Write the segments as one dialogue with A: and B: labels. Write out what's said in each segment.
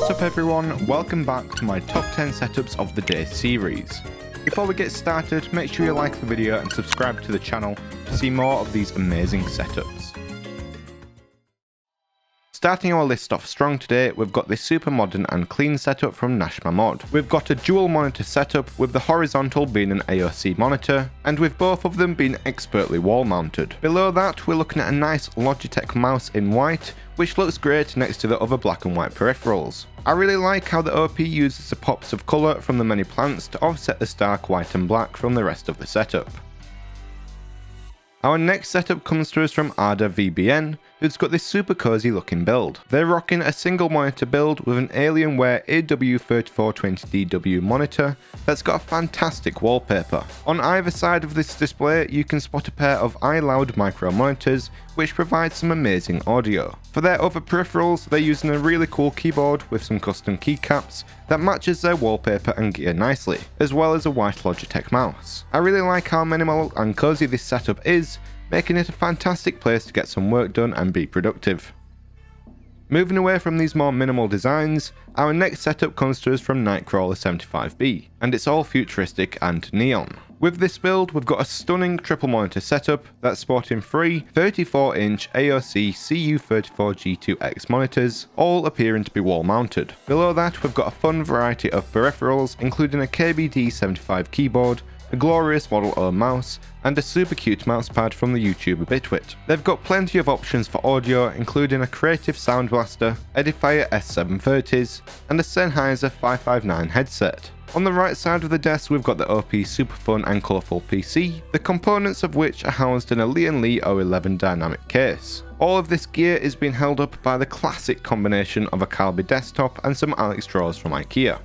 A: What's up everyone, welcome back to my top 10 setups of the day series. Before we get started, make sure you like the video and subscribe to the channel to see more of these amazing setups. Starting our list off strong today, we've got this super modern and clean setup from Nashville Mod. We've got a dual monitor setup with the horizontal being an AOC monitor, and with both of them being expertly wall mounted. Below that, we're looking at a nice Logitech mouse in white, which looks great next to the other black and white peripherals. I really like how the OP uses the pops of colour from the many plants to offset the stark white and black from the rest of the setup. Our next setup comes to us from Ardha Vbn, who's got this super cozy looking build. They're rocking a single monitor build with an Alienware AW3420DW monitor that's got a fantastic wallpaper. On either side of this display you can spot a pair of iLoud micro monitors which provide some amazing audio. For their other peripherals, they're using a really cool keyboard with some custom keycaps that matches their wallpaper and gear nicely, as well as a white Logitech mouse. I really like how minimal and cozy this setup is, making it a fantastic place to get some work done and be productive. Moving away from these more minimal designs, our next setup comes to us from Nightcrawler 75B, and it's all futuristic and neon. With this build, we've got a stunning triple monitor setup that's sporting three 34-inch AOC CU34G2X monitors, all appearing to be wall mounted. Below that, we've got a fun variety of peripherals, including a KBD75 keyboard, a glorious Model O mouse, and a super cute mousepad from the YouTuber Bitwit. They've got plenty of options for audio, including a Creative Sound Blaster, Edifier S730s, and a Sennheiser 559 headset. On the right side of the desk we've got the OP super fun and colourful PC, the components of which are housed in a Lee & Lee 011 dynamic case. All of this gear is being held up by the classic combination of a Calby desktop and some Alex drawers from IKEA.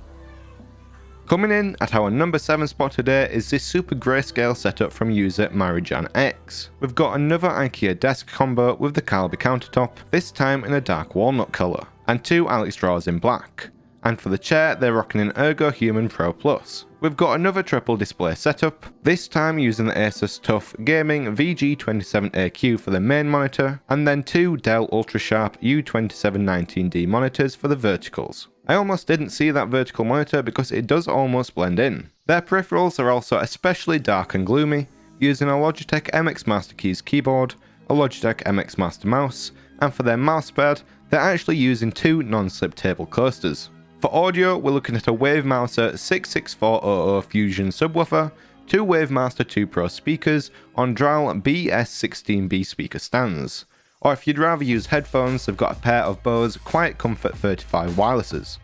A: Coming in at our number 7 spot today is this super Greyscale setup from user Marijan X. We've got another IKEA desk combo with the Calby countertop, this time in a dark walnut colour, and two Alex drawers in black. And for the chair, they're rocking an Ergo Human Pro Plus. We've got another triple display setup, this time using the Asus TUF Gaming VG27AQ for the main monitor, and then two Dell Ultrasharp U2719D monitors for the verticals. I almost didn't see that vertical monitor because it does almost blend in. Their peripherals are also especially dark and gloomy, using a Logitech MX Master Keys keyboard, a Logitech MX Master mouse, and for their mousepad, they're actually using two non-slip table coasters. For audio, we're looking at a Wavemaster 66400 Fusion subwoofer, two Wavemaster 2 Pro speakers on Dral BS16B speaker stands. Or if you'd rather use headphones, they've got a pair of Bose Quiet Comfort 35 wirelesses.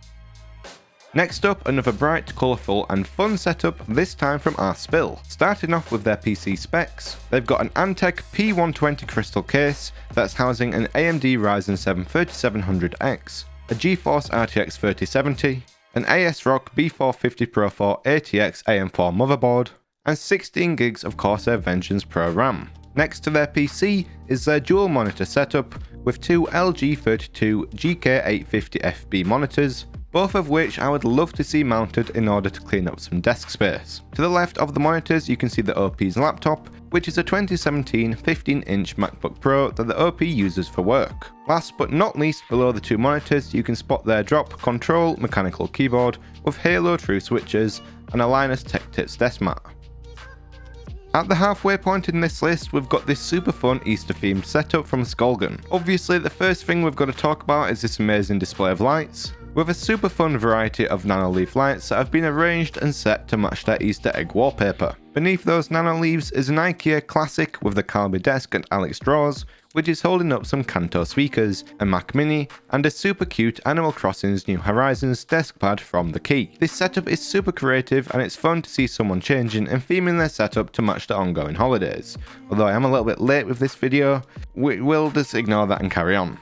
A: Next up, another bright, colourful and fun setup, this time from Ardha. Starting off with their PC specs, they've got an Antec P120 crystal case that's housing an AMD Ryzen 7 3700X, a GeForce RTX 3070, an ASRock B450 Pro 4 ATX AM4 motherboard, and 16 gigs of Corsair Vengeance Pro RAM. Next to their PC is their dual monitor setup with two LG 32 GK850FB monitors, both of which I would love to see mounted in order to clean up some desk space. To the left of the monitors you can see the OP's laptop, which is a 2017 15-inch MacBook Pro that the OP uses for work. Last but not least, below the two monitors you can spot their drop control mechanical keyboard with Halo True switches and a Linus Tech Tips desk mat. At the halfway point in this list, we've got this super fun Easter themed setup from Skolgen. Obviously, the first thing we've got to talk about is this amazing display of lights, with a super fun variety of nano leaf lights that have been arranged and set to match their Easter egg wallpaper. Beneath those nano leaves is an IKEA classic with the Calby desk and Alex drawers, which is holding up some Kanto speakers, a Mac Mini, and a super cute Animal Crossing's New Horizons desk pad from the Key. This setup is super creative and it's fun to see someone changing and theming their setup to match the ongoing holidays. Although I am a little bit late with this video, we'll just ignore that and carry on.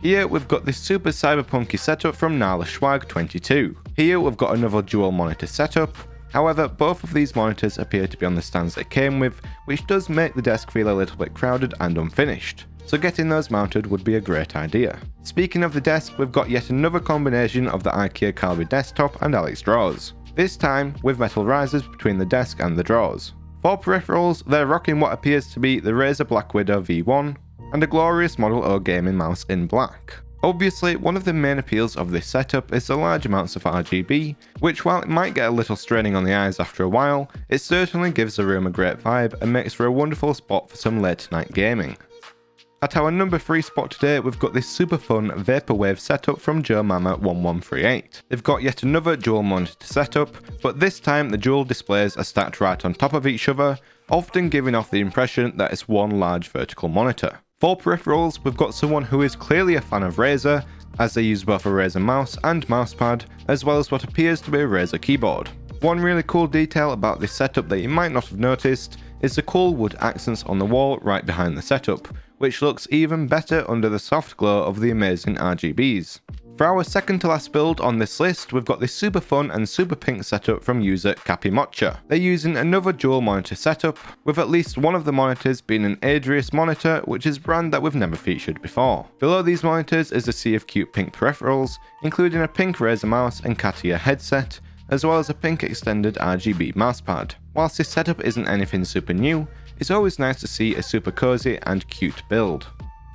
A: Here we've got this super cyberpunky setup from nileschwag 22. Here we've got another dual monitor setup. However, both of these monitors appear to be on the stands they came with, which does make the desk feel a little bit crowded and unfinished, so getting those mounted would be a great idea. Speaking of the desk, we've got yet another combination of the IKEA Calby desktop and Alex drawers, this time with metal risers between the desk and the drawers. For peripherals, they're rocking what appears to be the Razer Black Widow V1, and a glorious Model O gaming mouse in black. Obviously, one of the main appeals of this setup is the large amounts of RGB, which while it might get a little straining on the eyes after a while, it certainly gives the room a great vibe and makes for a wonderful spot for some late night gaming. At our number 3 spot today, we've got this super fun Vaporwave setup from Joe Mama 1138. They've got yet another dual monitor setup, but this time the dual displays are stacked right on top of each other, often giving off the impression that it's one large vertical monitor. For peripherals, we've got someone who is clearly a fan of Razer, as they use both a Razer mouse and mousepad, as well as what appears to be a Razer keyboard. One really cool detail about this setup that you might not have noticed is the cool wood accents on the wall right behind the setup, which looks even better under the soft glow of the amazing RGBs. For our second to last build on this list, we've got this super fun and super pink setup from user cappymocha. They're using another dual monitor setup, with at least one of the monitors being an Ardha monitor, which is a brand that we've never featured before. Below these monitors is a sea of cute pink peripherals, including a pink Razer mouse and Katia headset, as well as a pink extended RGB mousepad. Whilst this setup isn't anything super new, it's always nice to see a super cozy and cute build.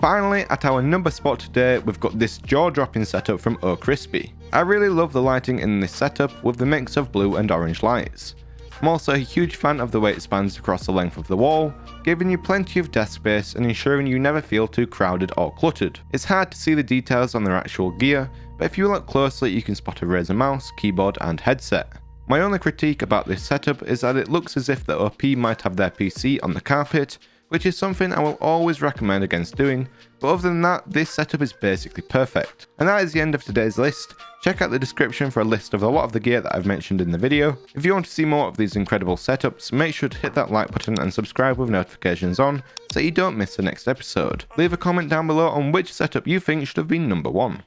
A: Finally, at our number spot today, we've got this jaw-dropping setup from ohcrispy. I really love the lighting in this setup with the mix of blue and orange lights. I'm also a huge fan of the way it spans across the length of the wall, giving you plenty of desk space and ensuring you never feel too crowded or cluttered. It's hard to see the details on their actual gear, but if you look closely you can spot a Razer mouse, keyboard and headset. My only critique about this setup is that it looks as if the OP might have their PC on the carpet, which is something I will always recommend against doing, but other than that, this setup is basically perfect. And that is the end of today's list. Check out the description for a list of a lot of the gear that I've mentioned in the video. If you want to see more of these incredible setups, make sure to hit that like button and subscribe with notifications on so you don't miss the next episode. Leave a comment down below on which setup you think should have been number 1.